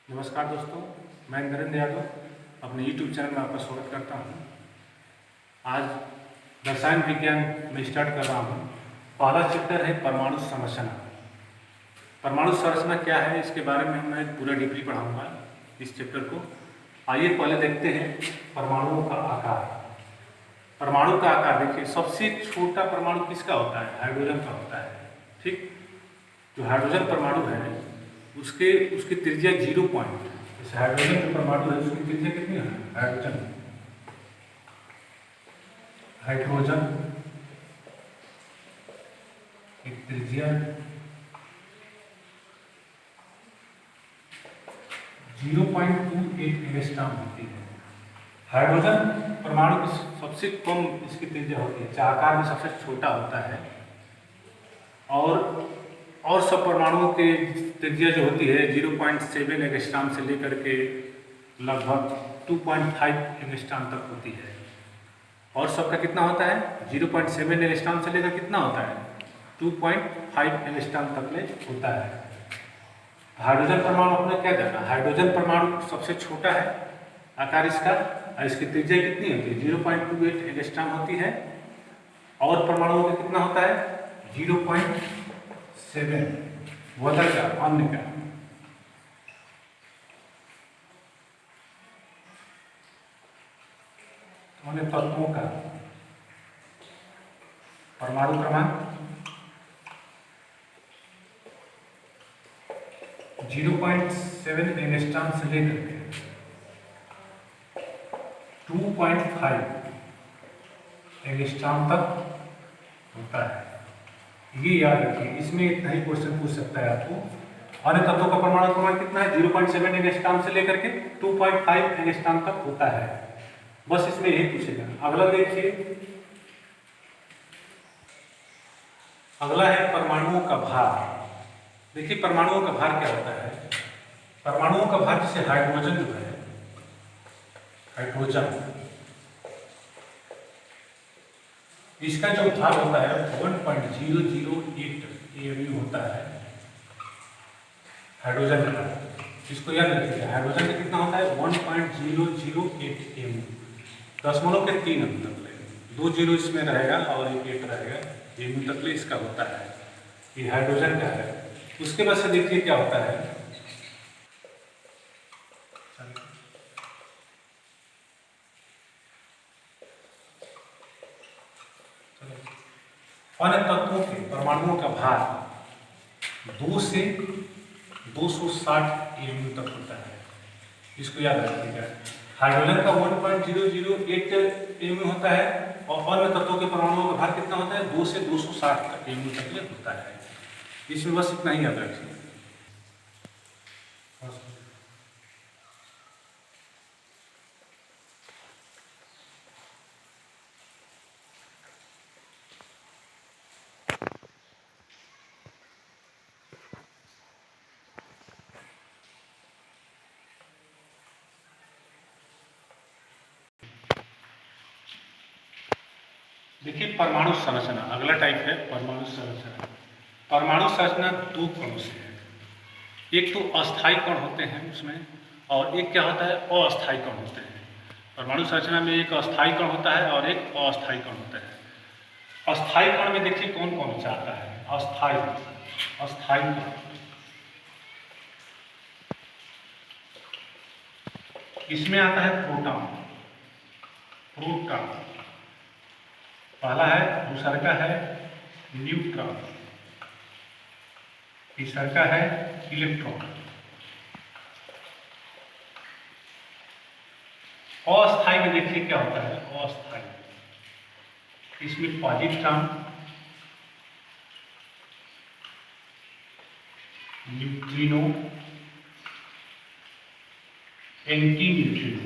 नमस्कार दोस्तों, मैं नरेंद्र यादव अपने YouTube चैनल में आपका स्वागत करता हूं। आज रसायन विज्ञान में स्टार्ट कर रहा हूं। पहला चैप्टर है परमाणु संरचना। परमाणु संरचना क्या है, इसके बारे में मैं पूरा डीपली पढ़ाऊंगा इस चैप्टर को। आइए पहले देखते हैं परमाणुओं का आकार। परमाणु का आकार देखिए, सबसे छोटा परमाणु किसका होता है? हाइड्रोजन का होता है। ठीक, जो हाइड्रोजन परमाणु है उसकी त्रिज्या 0 पॉइंट। इस हाइड्रोजन जो परमाणु है उसकी त्रिज्या कितनी है? हाइड्रोजन की त्रिज्या 0.28 एंगस्ट्रॉम होती है। हाइड्रोजन परमाणु की सबसे कम इसकी त्रिज्या होती है, आकार में सबसे छोटा होता है। और सब परमाणुओं की त्रिज्या जो होती है 0.7 एंगस्ट्रॉम से लेकर के लगभग 2.5 एंगस्ट्रॉम तक होती है। और सबका कितना होता है? 0.7 एंगस्ट्रॉम से लेकर कितना होता है? 2.5 एंगस्ट्रॉम तक ले होता है। हाइड्रोजन परमाणु आपने क्या जाना? हाइड्रोजन परमाणु सबसे छोटा है आकार इसका, और इसकी त्रिज्या कितनी होती है? 0.28 एंगस्ट्रॉम होती है। और परमाणुओं का कितना होता है? 0.7 वजन का, अन्य का। अन्य तत्वों का परमाणु क्रमांक 0.7 एंगस्ट्रॉम से लेकर के 2.5 एंगस्ट्रॉम तक होता है। ये याद रखिए, इसमें इतना ही क्वेश्चन पूछ सकता है आपको। अन्य तत्वों का परमाणु क्रमांक कितना है? 0.7 एंगस्ट्रॉम से लेकर के 2.5 एंगस्ट्रॉम तक होता है। बस इसमें यही पूछेगा। अगला देखिए, अगला है परमाणुओं का भार। देखिए परमाणुओं का भार क्या होता है? परमाणुओं का भार, जैसे हाइड्रोजन जो है, हाइड्रोजन इसका जो भार होता है 1.008 AMU होता है हाइड्रोजन का। इसको याद रखिए, हाइड्रोजन का कितना होता है? 1.008 AMU, दशमलव के 3 अंक तक ले, 2 जीरो इसमें रहेगा और एक 8 रहेगा, AMU तक ले इसका होता है। ये हाइड्रोजन का है। उसके बाद से देखिए क्या होता है। अन्य तत्वों के परमाणुओं का भार 2 से 260 AMU तक होता है। इसको याद रखिएगा। हाइड्रोजन का 1.008 AMU होता है और अन्य तत्वों के परमाणुओं का भार कितना होता है? 2 से 260 AMU तक होता है। इसमें बस इतना ही याद रखिए। देखिए परमाणु संरचना, अगला टाइप है परमाणु संरचना। परमाणु संरचना 2 कणों से है। एक तो अस्थायी कण होते हैं उसमें, और एक क्या होता है? अस्थायी कण होते हैं। परमाणु संरचना में एक अस्थायी कण होता है और एक अस्थायी कण होता है। अस्थायी कण में देखिए कौन कौन सा आता है? अस्थायी कण, इसमें आता है प्रोटॉन। पहला है, दूसरा का है न्यूट्रॉन, तीसरा का है इलेक्ट्रॉन। अस्थायी में देखिए क्या होता है? अस्थायी, इसमें पॉजिट्रॉन, न्यूट्रिनो, एंटी न्यूट्रिनो,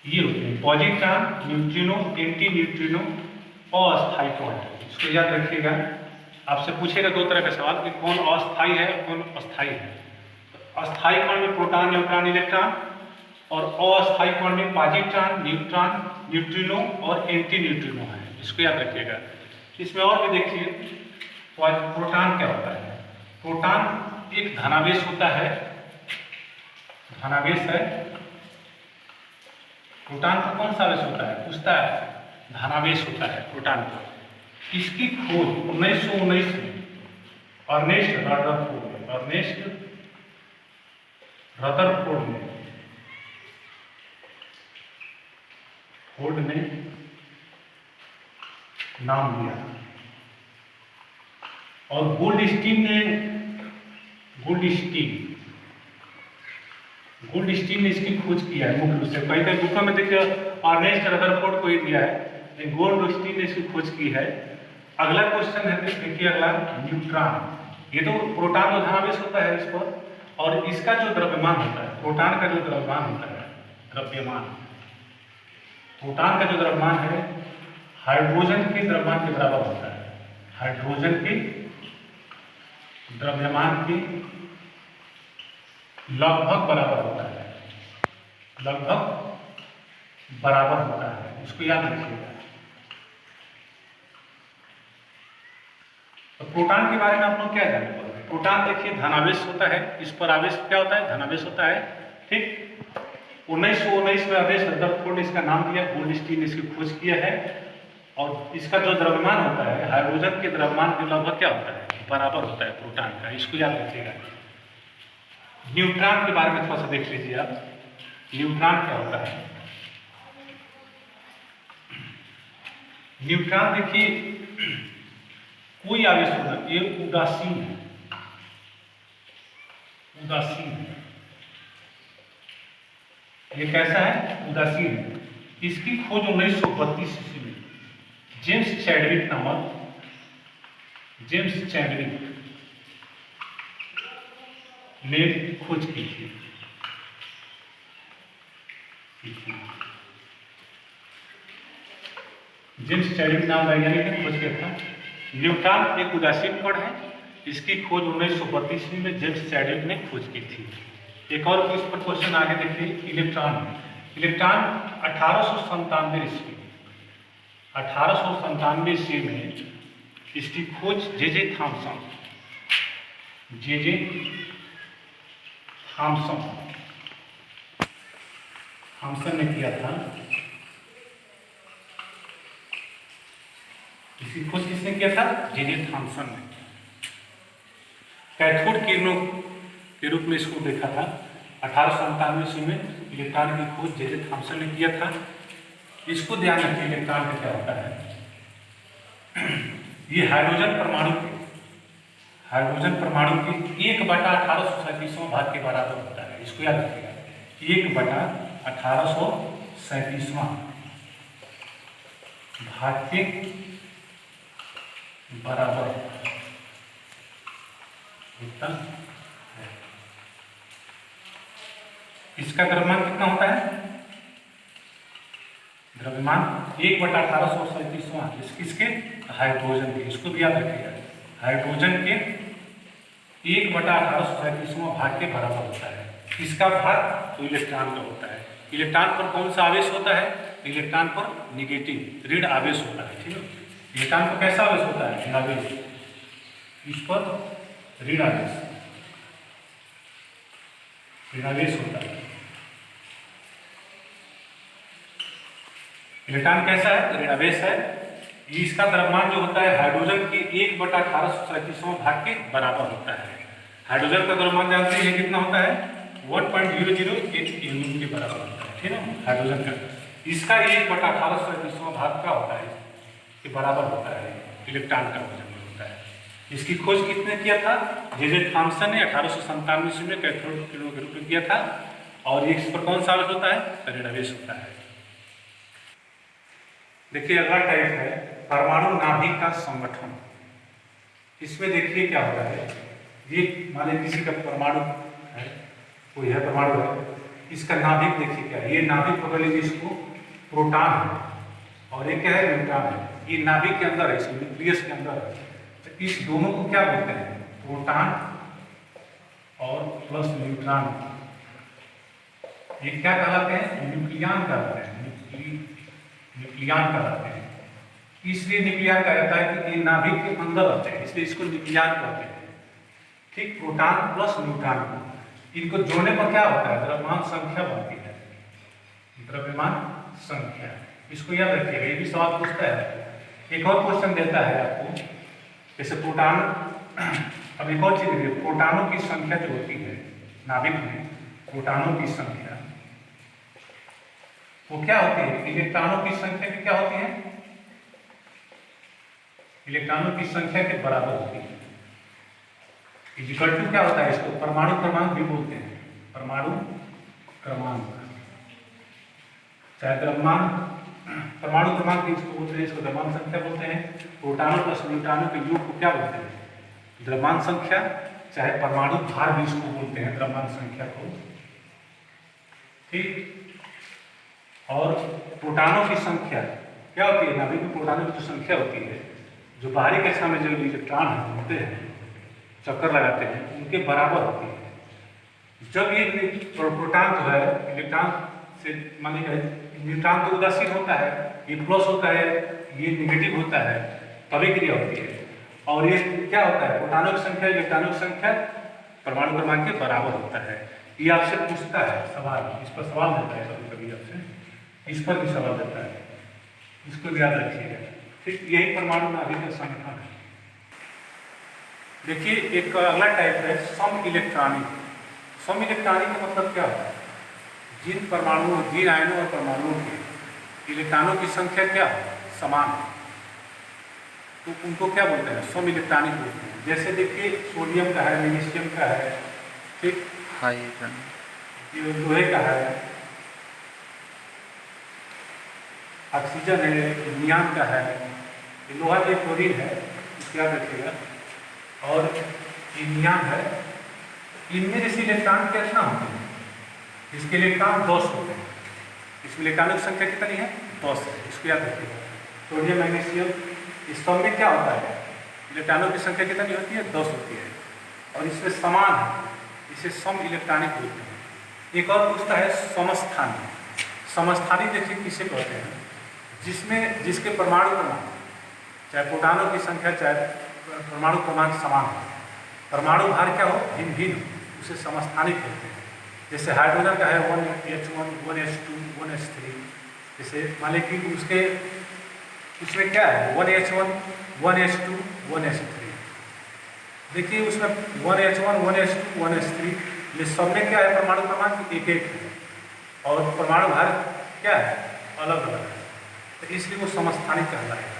ये होते हैं पॉजिट्रॉन, न्यूट्रिनो, एंटी न्यूट्रिनो, अस्थायी कण। इसको याद रखिएगा। आपसे पूछेगा 2 तरह का सवाल कि कौन अस्थायी है कौन अस्थायी है। तो अस्थायी कण में प्रोटॉन, न्यूट्रॉन, इलेक्ट्रॉन, और अस्थायी कण में पॉजिट्रॉन, न्यूट्रॉन, न्यूट्रिनो और एंटी न्यूट्रिनो है। इसको याद रखिएगा। इसमें और भी देखिए, प्रोटॉन क्या होता है? प्रोटॉन एक धनावेश होता है, धनावेश है। प्रोटॉन का कौन सा आवेश होता है, पूछता है, धनावेश होता है प्रोटॉन का। इसकी खोज 1919 में अर्नेस्ट रदरफोर्ड ने नाम दिया, और गोल्डस्टीन ने इसकी खोज किया है मुख्य रूप से। कई कई बुकों में देखिए अर्नेस्ट रदरफोर्ड को ही दिया है, लेकिन गोल्डस्टीन ने इसकी खोज की है। अगला क्वेश्चन है, देखिए अगला, न्यूट्रॉन। ये तो प्रोटॉन का धनावेश होता है इस पर, और इसका जो द्रव्यमान होता है, प्रोटॉन का जो द्रव्यमान होता है, प्रोटॉन का जो द्रव्यमान है हाइड्रोजन के द्रव्यमान के बराबर होता है। हाइड्रोजन के द्रव्यमान के लगभग बराबर होता है, लगभग बराबर होता है, इसको याद रखिएगा। तो प्रोटॉन के बारे में आप लोग क्या जानते हैं? प्रोटॉन देखिए धनावेश होता है, इस पर आवेश क्या होता है, धनावेश होता है, ठीक। 1919 में अर्नेस्ट रदरफोर्ड ने इसका नाम दिया, गोल्डस्टीन ने इसकी खोज किया है, और इसका जो द्रव्यमान होता है हाइड्रोजन के द्रव्यमान के लगभग क्या होता है, बराबर होता है प्रोटॉन का, इसको याद रखिएगा। न्यूट्रॉन के बारे में थोड़ा सा देख लीजिए आप, न्यूट्रॉन क्या होता है। न्यूट्रॉन देखिए कोई आवेश होता है, ये उदासीन है, ये कैसा है, उदासीन है। इसकी खोज 1932 ईस्वी में जेम्स चैडविक ने खोज की थी। जेम्स चैडविक नाम वैज्ञानिक ने खोज किया था। न्यूट्रॉन एक उदासीन कण है, इसकी खोज 1932 में जेम्स चैडविक ने खोज की थी। एक और इस पर क्वेश्चन आगे देखिए, इलेक्ट्रॉन 1897 ईस्वी में इसकी खोज जे थॉमसन ने किया था। इसकी खोज किसने किया था, जे थॉमसन ने। कैथोड किरणों के रूप में इसको देखा था। 1897 ईस्वी में इलेक्ट्रॉन की खोज जे थॉमसन ने किया था। इसको ध्यान रखिए, इलेक्ट्रॉन का क्या होता है, ये हाइड्रोजन परमाणु के 1/1837वां भाग के बराबर होता है, इसको याद रखिएगा, 1/1837वां भाग के बराबर होता है। इसका द्रव्यमान कितना होता है, द्रव्यमान 1/1837वां किसके, हाइड्रोजन के, इसको भी याद रखिएगा, हाइड्रोजन के 1/1837वां भाग के बराबर होता है। इसका भाग तो इलेक्ट्रॉन का होता है। इलेक्ट्रॉन पर कौन सा आवेश होता है, इलेक्ट्रॉन पर निगेटिव ऋण आवेश होता है, ठीक है। इलेक्ट्रॉन पर कैसा आवेश होता है, ऋण आवेश, इस पर ऋण आवेश होता है। इलेक्ट्रॉन कैसा है, ऋण आवेश है। इसका द्रव्यमान जो होता है हाइड्रोजन के 1/1837वां भाग के बराबर होता है। हाइड्रोजन का द्रव्यमान जानते हैं कितना होता है, 1.008 केल्विन के बराबर होता है, ठीक है हाइड्रोजन का। इसका 1/1837वां भाग का होता है, के बराबर होता है इलेक्ट्रॉन का वजन होता है। इसकी खोज किसने किया था, जे थॉमसन ने 1897 ईस्वी में कैथोड किरणों के रूप में किया था। और इस पर कौन सा आवेश होता है, ऋण आवेश होता है। देखिए अगला टाइप है परमाणु नाभिक का संगठन। इसमें देखिए क्या होता है, ये मान लीजिए किसी का परमाणु है, कोई है परमाणु है, इसका नाभिक देखिए क्या है, ये नाभिक पकड़ लीजिए, इसको प्रोटॉन है और ये क्या है, न्यूट्रॉन है। ये नाभिक के अंदर है, इस न्यूक्लियस के अंदर है। तो इस दोनों को क्या बोलते हैं, प्रोटॉन और प्लस न्यूट्रॉन, ये क्या कहलाते हैं, न्यूक्लियन कहलाते हैं, न्यूक्लियन कहलाते हैं। इसलिए न्यूक्लियन कहा जाता है कि ये नाभिक के अंदर रहते हैं, इसलिए इसको न्यूक्लियन कहते हैं, ठीक, प्रोटॉन प्लस न्यूट्रॉन, इनको जोड़ने पर क्या होता है? द्रव्यमान संख्या बनती है, द्रव्यमान संख्या। इसको याद रखिएगा, ये भी सवाल पूछता है। एक और क्वेश्चन देता है आपको, जैसे प्रोटॉन, अब एक और चीज देखिए, प्रोटॉनों की संख्या जो होती है नाभिक में, प्रोटॉनों की संख्या वो क्या होती है? इलेक्ट्रॉनों की संख्या की क्या होती है? इलेक्ट्रॉनों की संख्या के बराबर होती है। इक्वल टू क्या होता है? इसको परमाणु क्रमांक भी बोलते हैं, परमाणु क्रमांक, चाहे द्रव्यमान, परमाणु क्रमांक इसको बोलते हैं, इसको द्रव्यमान संख्या बोलते हैं। प्रोटॉनों प्लस न्यूट्रॉनों के योग को क्या बोलते हैं? द्रव्यमान संख्या, चाहे परमाणु भार भी इसको बोलते हैं, द्रव्यमान संख्या को। ठीक, और प्रोटॉनों की संख्या क्या होती है? नाभिक में प्रोटॉनों की जो संख्या होती है, जो बाहरी कक्षा में जो इलेक्ट्रॉन होते हैं, चक्कर लगाते हैं, उनके बराबर होती है। जब ये प्रोटॉन जो है इलेक्ट्रॉन से, मान लीजिए न्यूट्रॉन तो उदासीन होता है, ये प्लस होता है, ये नेगेटिव होता है, तभी क्रिया होती है। और ये क्या होता है? प्रोटॉनों की संख्या इलेक्ट्रॉनों की संख्या परमाणु क्रमांक के बराबर होता है। ये आपसे पूछता है सवाल, इस पर सवाल देता है कभी कभी आपसे, इस पर भी सवाल देता है, इसको भी याद रखिएगा। ठीक, यही परमाणु नाभिक का संगठन है। देखिए एक अगला टाइप है सम इलेक्ट्रॉनिक। सम इलेक्ट्रॉनिक का मतलब क्या होता है? जिन परमाणुओं, जिन आयनों और परमाणुओं के इलेक्ट्रॉनों की संख्या क्या समान है, तो उनको क्या बोलते हैं? सम इलेक्ट्रॉनिक बोलते हैं। जैसे देखिए सोडियम का है, मैग्नीशियम का है, ठीक, लोहे का है, ऑक्सीजन है, नियान का है, लोहा के क्लोरीन है, इसको याद रखिएगा, और ये नियान है। इनमें जैसे इलेक्ट्रॉन कितना होते हैं? इसके इलेक्ट्रॉन 10 होते हैं, इसमें इलेक्ट्रॉनों की संख्या कितनी है? 10 है, इसको याद रखिएगा। सोडियम, मैग्नीशियम, इस सब में क्या होता है? इलेक्ट्रॉनों की संख्या कितनी होती है? 10 होती है, और इसमें समान है, इसे सम इलेक्ट्रॉनिक बोलते हैं। एक और पूछता है समस्थानिक। समस्थानिक देखिए किसे कहते हैं? जिसमें जिसके परमाणु क्रमांक, चाहे प्रोटॉनों की संख्या चाहे परमाणु क्रमांक समान हो, परमाणु भार क्या हो? भिन्न भिन्न, उसे समस्थानिक कहते हैं। जैसे हाइड्रोजन का है 1H1, 1H2, 1H3, जैसे मान लीजिए कि उसके उसमें क्या है? 1H1, 1H2, 1H3। देखिए उसमें 1H1, 1H2, 1H3, ये सब में क्या है? परमाणु क्रमांक एक एक है, और परमाणु भार क्या है? अलग अलग है, तो इसलिए वो समस्थानिक कहलाता है।